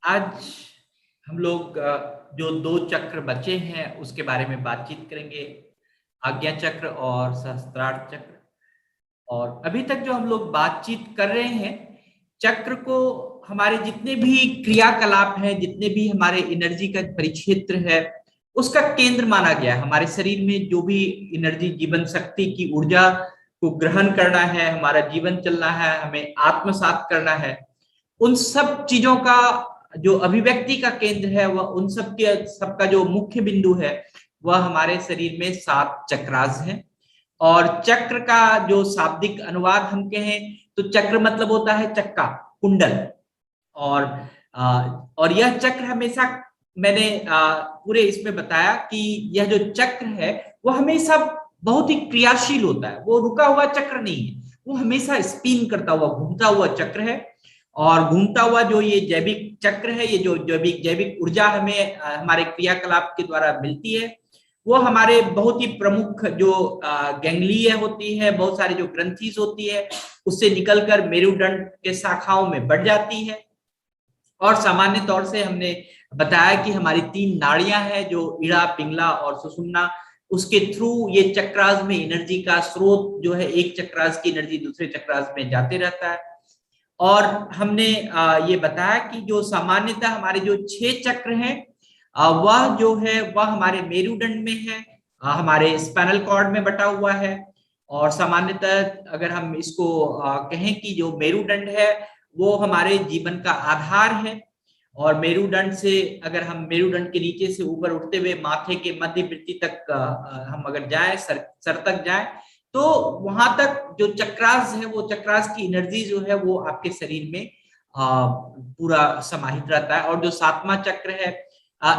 आज हम लोग जो दो चक्र बचे हैं उसके बारे में बातचीत करेंगे। आज्ञा चक्र और सहस्त्रार्थ चक्र। और अभी तक जो हम लोग बातचीत कर रहे हैं, चक्र को हमारे जितने भी क्रियाकलाप हैं, जितने भी हमारे एनर्जी का परिक्षेत्र है, उसका केंद्र माना गया है। हमारे शरीर में जो भी एनर्जी, जीवन शक्ति की ऊर्जा को ग्रहण करना है, हमारा जीवन चलना है, हमें आत्मसात करना है, उन सब चीजों का जो अभिव्यक्ति का केंद्र है, वह उन सब के सबका जो मुख्य बिंदु है, वह हमारे शरीर में 7 चक्रास हैं। और चक्र का जो शाब्दिक अनुवाद हम कहें तो चक्र मतलब होता है चक्का, कुंडल। और और यह चक्र हमेशा, मैंने पूरे इसमें बताया कि यह जो चक्र है वह हमेशा बहुत ही क्रियाशील होता है। वो रुका हुआ चक्र नहीं है, वो हमेशा स्पिन करता हुआ, घूमता हुआ चक्र है। और घूमता हुआ जो ये जैविक चक्र है, ये जो जैविक जैविक ऊर्जा हमें हमारे क्रियाकलाप के द्वारा मिलती है, वो हमारे बहुत ही प्रमुख जो गैंग्लिय होती है, बहुत सारी जो ग्रंथिस होती है, उससे निकलकर मेरुदंड के शाखाओं में बढ़ जाती है। और सामान्य तौर से हमने बताया कि हमारी 3 नाड़ियां हैं, जो इड़ा, पिंगला और सुषुम्ना। उसके थ्रू ये चक्रास में एनर्जी का स्रोत जो है, एक चक्रास की एनर्जी दूसरे चक्रास में जाते रहता है। और हमने ये बताया कि जो सामान्यतः हमारे जो 6 चक्र हैं, वह जो है वह हमारे मेरुदंड में है, हमारे स्पाइनल कॉर्ड में बटा हुआ है। और सामान्यतः अगर हम इसको कहें कि जो मेरुदंड है वो हमारे जीवन का आधार है। और मेरुदंड से अगर हम मेरुदंड के नीचे से ऊपर उठते हुए माथे के मध्य वृत्ति तक हम अगर जाए, सर तक जाए, तो वहां तक जो चक्रास है, वो चक्रास की एनर्जी जो है वो आपके शरीर में पूरा समाहित रहता है। और जो 7वां चक्र है,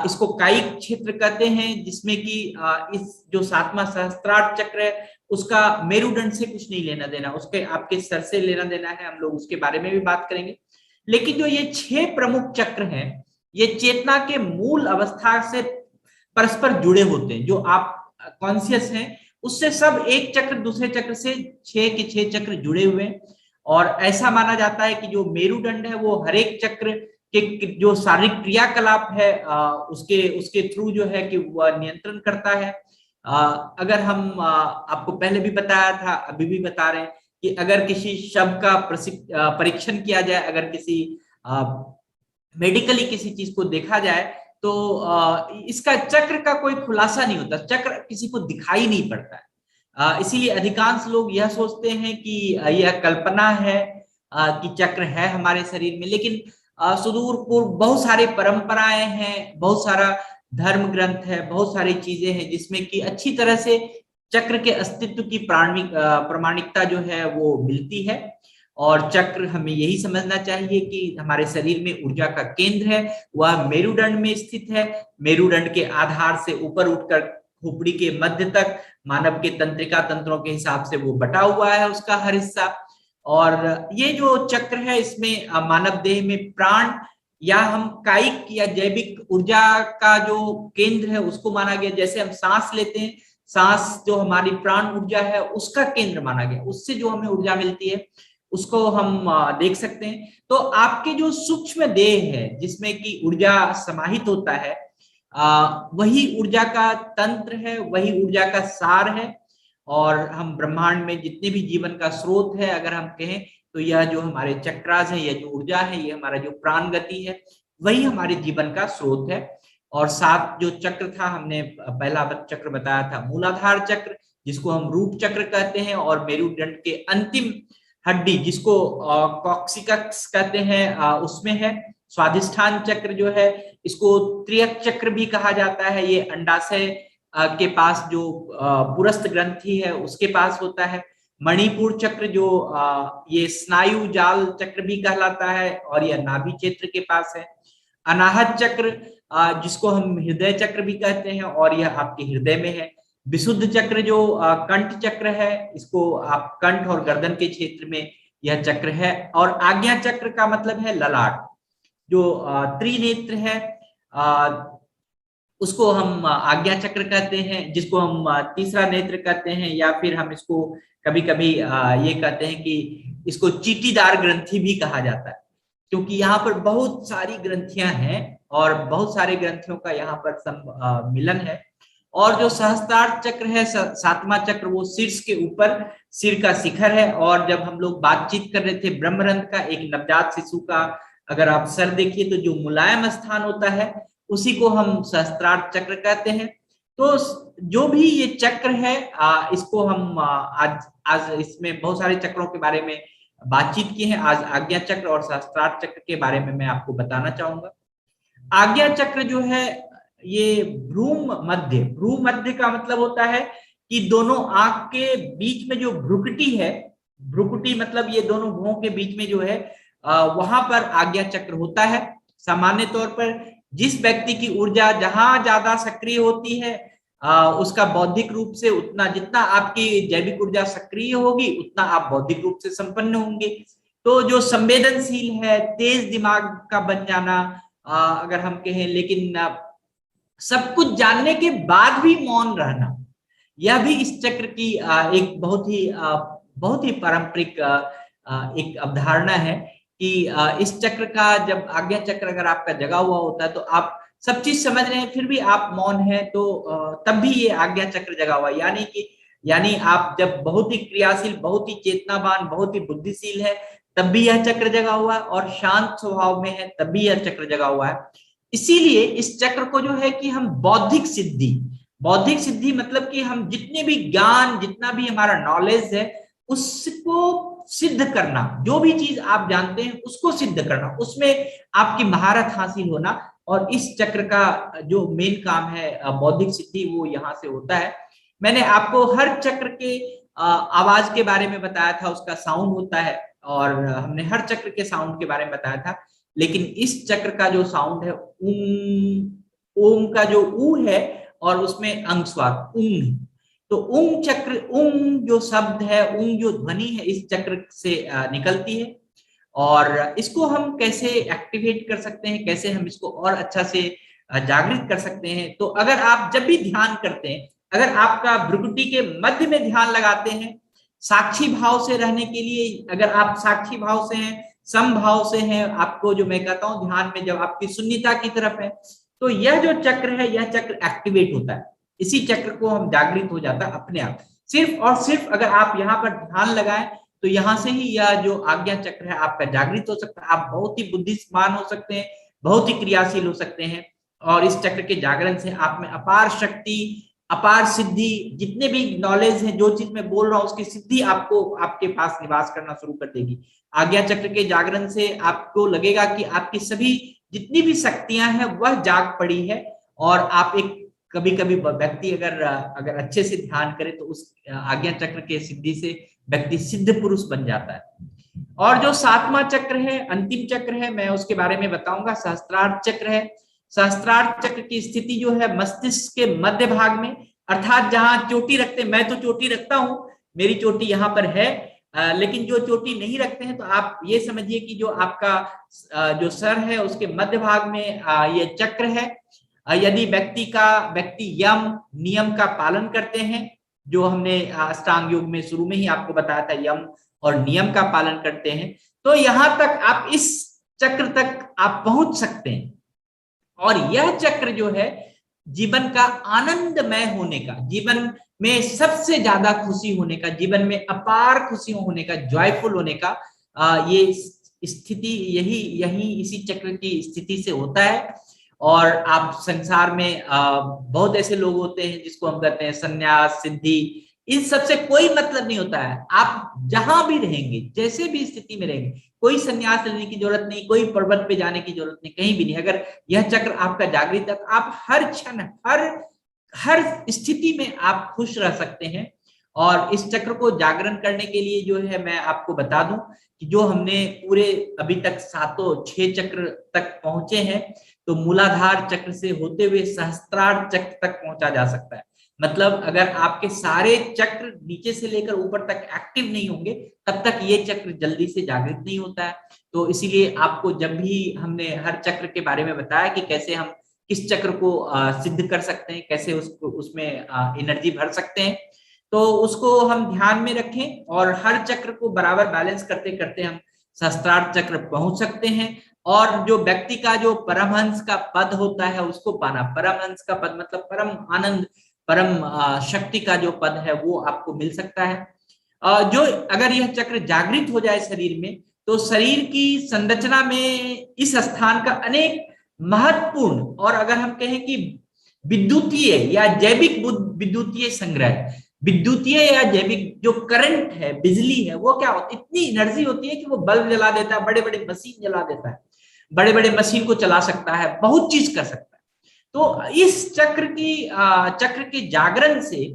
इसको कायिक क्षेत्र कहते हैं, जिसमें कि इस जो 7वां सहस्त्रार्थ चक्र है उसका मेरुदंड से कुछ नहीं लेना देना, उसके आपके सर से लेना देना है। हम लोग उसके बारे में भी बात करेंगे। लेकिन जो ये 6 प्रमुख चक्र हैं, ये चेतना के मूल अवस्था से परस्पर जुड़े होते हैं। जो आप कॉन्शियस हैं, उससे सब एक चक्र दूसरे चक्र से 6 के 6 चक्र जुड़े हुए हैं। और ऐसा माना जाता है कि जो मेरुदंड है वो हर एक चक्र के जो शारीरिक क्रियाकलाप है उसके उसके थ्रू जो है कि वह नियंत्रण करता है। अगर हम आपको पहले भी बताया था, अभी भी बता रहे हैं कि अगर किसी शब्द का परीक्षण किया जाए, अगर किसी मेडिकली किसी चीज को देखा जाए, तो इसका चक्र का कोई खुलासा नहीं होता, चक्र किसी को दिखाई नहीं पड़ता है। इसीलिए अधिकांश लोग यह सोचते हैं कि यह कल्पना है कि चक्र है हमारे शरीर में। लेकिन सुदूर पूर्व बहुत सारे परंपराएं हैं, बहुत सारा धर्म ग्रंथ है, बहुत सारी चीजें हैं जिसमें कि अच्छी तरह से चक्र के अस्तित्व की प्रामाणिकता जो है वो मिलती है। और चक्र, हमें यही समझना चाहिए कि हमारे शरीर में ऊर्जा का केंद्र है, वह मेरुदंड में स्थित है। मेरुदंड के आधार से ऊपर उठकर खोपड़ी के मध्य तक मानव के तंत्रिका तंत्रों के हिसाब से वो बटा हुआ है, उसका हर हिस्सा। और ये जो चक्र है, इसमें मानव देह में प्राण या हम कायिक या जैविक ऊर्जा का जो केंद्र है उसको माना गया। जैसे हम सांस लेते हैं, सांस जो हमारी प्राण ऊर्जा है उसका केंद्र माना गया, उससे जो हमें ऊर्जा मिलती है उसको हम देख सकते हैं। तो आपके जो सूक्ष्म देह है जिसमें कि ऊर्जा समाहित होता है, वही ऊर्जा का तंत्र है, वही ऊर्जा का सार है। और हम ब्रह्मांड में जितने भी जीवन का स्रोत है अगर हम कहें, तो यह जो हमारे चक्रास है, यह जो ऊर्जा है, ये हमारा जो प्राण गति है, वही हमारे जीवन का स्रोत है। और 7 जो चक्र था, हमने पहला चक्र बताया था मूलाधार चक्र, जिसको हम रूट चक्र कहते हैं। और मेरुदंड के अंतिम हड्डी जिसको कॉक्सिकस कहते हैं, उसमें है स्वादिष्ठान चक्र जो है, इसको त्रियक चक्र भी कहा जाता है। ये अंडाशय के पास जो पुरस्थ ग्रंथि है उसके पास होता है। मणिपुर चक्र जो ये स्नायु जाल चक्र भी कहलाता है, और यह नाभि क्षेत्र के पास है। अनाहत चक्र जिसको हम हृदय चक्र भी कहते हैं, और यह आपके हृदय में है। विशुद्ध चक्र जो कंठ चक्र है, इसको आप कंठ और गर्दन के क्षेत्र में यह चक्र है। और आज्ञा चक्र का मतलब है ललाट। जो त्रिनेत्र है, उसको हम आज्ञा चक्र कहते हैं, जिसको हम तीसरा नेत्र कहते हैं, या फिर हम इसको कभी कभी ये कहते हैं कि इसको चीटीदार ग्रंथि भी कहा जाता है। क्योंकि यहाँ पर बहुत सारी ग्रंथियां हैं और बहुत सारे ग्रंथियों का यहाँ पर मिलन है। और जो सहस्त्रार चक्र है, सातवां चक्र, वो शीर्ष के ऊपर सिर का शिखर है। और जब हम लोग बातचीत कर रहे थे ब्रह्मरंध्र का, एक नवजात शिशु का अगर आप सर देखिए तो जो मुलायम स्थान होता है उसी को हम सहस्त्रार चक्र कहते हैं। तो जो भी ये चक्र है इसको हम आज आज इसमें बहुत सारे चक्रों के बारे में बातचीत की है। आज आज्ञा चक्र और सहस्त्रार चक्र के बारे में मैं आपको बताना चाहूंगा। आज्ञा चक्र जो है ये भ्रू मध्य का मतलब होता है कि दोनों आंख के बीच में जो भ्रुकुटी है, भ्रुकुटी मतलब ये दोनों भुवों के बीच में जो है वहां पर आज्ञा चक्र होता है। सामान्य तौर पर जिस व्यक्ति की ऊर्जा जहां ज्यादा सक्रिय होती है उसका बौद्धिक रूप से उतना, जितना आपकी जैविक ऊर्जा सक्रिय होगी उतना आप बौद्धिक रूप से संपन्न होंगे। तो जो संवेदनशील है, तेज दिमाग का बन जाना अगर हम कहें, लेकिन सब कुछ जानने के बाद भी मौन रहना, यह भी इस चक्र की एक बहुत ही पारंपरिक एक अवधारणा है कि इस चक्र का जब आज्ञा चक्र अगर आपका जगा हुआ होता है तो आप सब चीज समझ रहे हैं फिर भी आप मौन है, तो तब भी ये आज्ञा चक्र जगा हुआ है। यानी आप जब बहुत ही क्रियाशील, बहुत ही चेतनावान, बहुत ही बुद्धिशील है तब भी यह चक्र जगा हुआ है, और शांत स्वभाव में है तब भी यह चक्र जगा हुआ है। इसीलिए इस चक्र को जो है कि हम बौद्धिक सिद्धि मतलब कि हम जितने भी ज्ञान, जितना भी हमारा नॉलेज है उसको सिद्ध करना, जो भी चीज आप जानते हैं उसको सिद्ध करना, उसमें आपकी महारत हासिल होना। और इस चक्र का जो मेन काम है बौद्धिक सिद्धि, वो यहाँ से होता है। मैंने आपको हर चक्र के आवाज के बारे में बताया था, उसका साउंड होता है, और हमने हर चक्र के साउंड के बारे में बताया था। लेकिन इस चक्र का जो साउंड है ओम का जो ऊ है और उसमें अंग स्वर उंग, तो उंग चक्र, उंग जो शब्द है, उंग जो ध्वनि है इस चक्र से निकलती है। और इसको हम कैसे एक्टिवेट कर सकते हैं, कैसे हम इसको और अच्छा से जागृत कर सकते हैं, तो अगर आप जब भी ध्यान करते हैं, अगर आपका भ्रुकुटी के मध्य में ध्यान लगाते हैं, साक्षी भाव से रहने के लिए, अगर आप साक्षी भाव से हैं, सम भाव से हैं, आपको जो मैं कहता हूं ध्यान में जब आपकी शून्यता की तरफ है, तो यह जो चक्र है यह चक्र एक्टिवेट होता है। इसी चक्र को हम जागृत हो जाता है अपने आप, सिर्फ और सिर्फ अगर आप यहाँ पर ध्यान लगाएं तो यहां से ही यह जो आज्ञा चक्र है आपका जागृत हो सकता है। आप बहुत ही बुद्धिमान हो सकते हैं, बहुत ही क्रियाशील हो सकते हैं, और इस चक्र के जागरण से आप में अपार शक्ति, अपार सिद्धि, जितने भी नॉलेज है, जो चीज मैं बोल रहा हूँ उसकी सिद्धि आपको आपके पास निवास करना शुरू कर देगी। आज्ञा चक्र के जागरण से आपको लगेगा कि आपकी सभी जितनी भी शक्तियां हैं वह जाग पड़ी है, और आप एक कभी कभी व्यक्ति अगर अच्छे से ध्यान करे तो उस आज्ञा चक्र के सिद्धि से व्यक्ति सिद्ध पुरुष बन जाता है। और जो सातवां चक्र है, अंतिम चक्र है, मैं उसके बारे में बताऊंगा, सहस्त्रार चक्र है। सहस्त्रार चक्र की स्थिति जो है मस्तिष्क के मध्य भाग में, अर्थात जहां चोटी रखते, मैं तो चोटी रखता हूं, मेरी चोटी यहाँ पर है, लेकिन जो चोटी नहीं रखते हैं तो आप ये समझिए कि जो आपका जो सर है उसके मध्य भाग में ये चक्र है। यदि व्यक्ति यम नियम का पालन करते हैं, जो हमने अष्टांग योग में शुरू में ही आपको बताया था, यम और नियम का पालन करते हैं, तो यहां तक आप इस चक्र तक आप पहुंच सकते हैं। और यह चक्र जो है जीवन का आनंदमय होने का, जीवन में सबसे ज्यादा खुशी होने का, जीवन में अपार खुशी होने का, जॉयफुल होने का ये स्थिति यही इसी चक्र की स्थिति से होता है। और आप संसार में बहुत ऐसे लोग होते हैं जिसको हम कहते हैं संन्यास, सिद्धि, इन सबसे कोई मतलब नहीं होता है। आप जहां भी रहेंगे, जैसे भी स्थिति में रहेंगे, कोई संन्यास लेने की जरूरत नहीं, कोई पर्वत पे जाने की जरूरत नहीं, कहीं भी नहीं। अगर यह चक्र आपका जागृत है, आप हर क्षण, हर स्थिति में आप खुश रह सकते हैं। और इस चक्र को जागरण करने के लिए जो है मैं आपको बता दूं कि जो हमने पूरे अभी तक 6 चक्र तक पहुंचे हैं, तो मूलाधार चक्र से होते हुए सहस्त्रार चक्र तक पहुंचा जा सकता है। मतलब अगर आपके सारे चक्र नीचे से लेकर ऊपर तक एक्टिव नहीं होंगे तब तक ये चक्र जल्दी से जागृत नहीं होता है। तो इसीलिए आपको जब भी हमने हर चक्र के बारे में बताया कि कैसे हम किस चक्र को सिद्ध कर सकते हैं, कैसे उसमें एनर्जी भर सकते हैं, तो उसको हम ध्यान में रखें और हर चक्र को बराबर बैलेंस करते करते हम सहस्त्रार्थ चक्र पहुंच सकते हैं। और जो व्यक्ति का जो परमहंस का पद होता है उसको पाना, परमहंस का पद मतलब परम आनंद, परम शक्ति का जो पद है वो आपको मिल सकता है। जो अगर यह चक्र जागृत हो जाए शरीर में, तो शरीर की संरचना में इस स्थान का अनेक महत्वपूर्ण, और अगर हम कहें कि विद्युतीय या जैविक विद्युतीय संग्रह, विद्युतीय या जैविक जो करंट है, बिजली है, वो क्या होती है, इतनी एनर्जी होती है कि वो बल्ब जला देता है, बड़े बड़े मशीन जला देता है, बड़े बड़े मशीन को चला सकता है, बहुत चीज कर सकता है। तो इस चक्र के जागरण से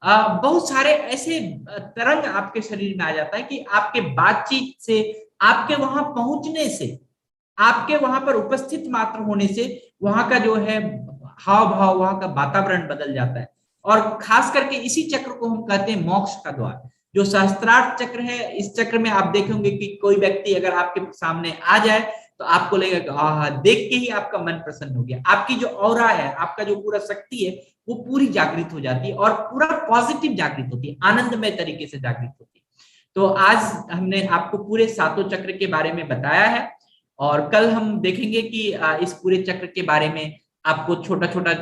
बहुत सारे ऐसे तरंग आपके शरीर में आ जाता है कि आपके बातचीत से, आपके वहां पहुंचने से, आपके वहां पर उपस्थित मात्र होने से वहां का जो है हाव भाव, वहां का वातावरण बदल जाता है। और खास करके इसी चक्र को हम कहते हैं मोक्ष का द्वार। जो सहस्त्रार्थ चक्र है, इस चक्र में आप देखेंगे कि कोई व्यक्ति अगर आपके सामने आ जाए तो आपको लगेगा कि हाँ, देख के ही आपका मन प्रसन्न हो गया, आपकी जो ऑरा है, आपका जो पूरा शक्ति है वो पूरी जागृत हो जाती है और पूरा पॉजिटिव जागृत होती है, आनंदमय तरीके से जागृत होती है। तो आज हमने आपको पूरे सातों चक्र के बारे में बताया है, और कल हम देखेंगे कि इस पूरे चक्र के बारे में आपको छोटा छोटा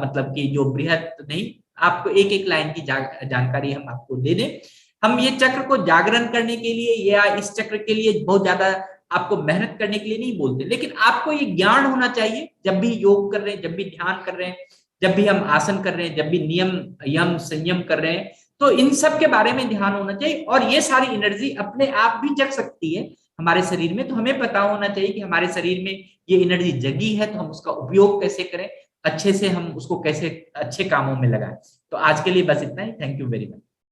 मतलब कि जो बृहद नहीं, आपको एक एक लाइन की जानकारी हम आपको दे दें। हम ये चक्र को जागरण करने के लिए या इस चक्र के लिए बहुत ज्यादा आपको मेहनत करने के लिए नहीं बोलते, लेकिन आपको ये ज्ञान होना चाहिए। जब भी योग कर रहे हैं, जब भी ध्यान कर रहे हैं, जब भी हम आसन कर रहे हैं, जब भी नियम यम संयम कर रहे हैं, तो इन सब के बारे में ध्यान होना चाहिए। और ये सारी एनर्जी अपने आप भी जग सकती है हमारे शरीर में, तो हमें पता होना चाहिए कि हमारे शरीर में ये एनर्जी जगी है, तो हम उसका उपयोग कैसे करें, अच्छे से हम उसको कैसे अच्छे कामों में लगाएं। तो आज के लिए बस इतना ही। Thank you very much.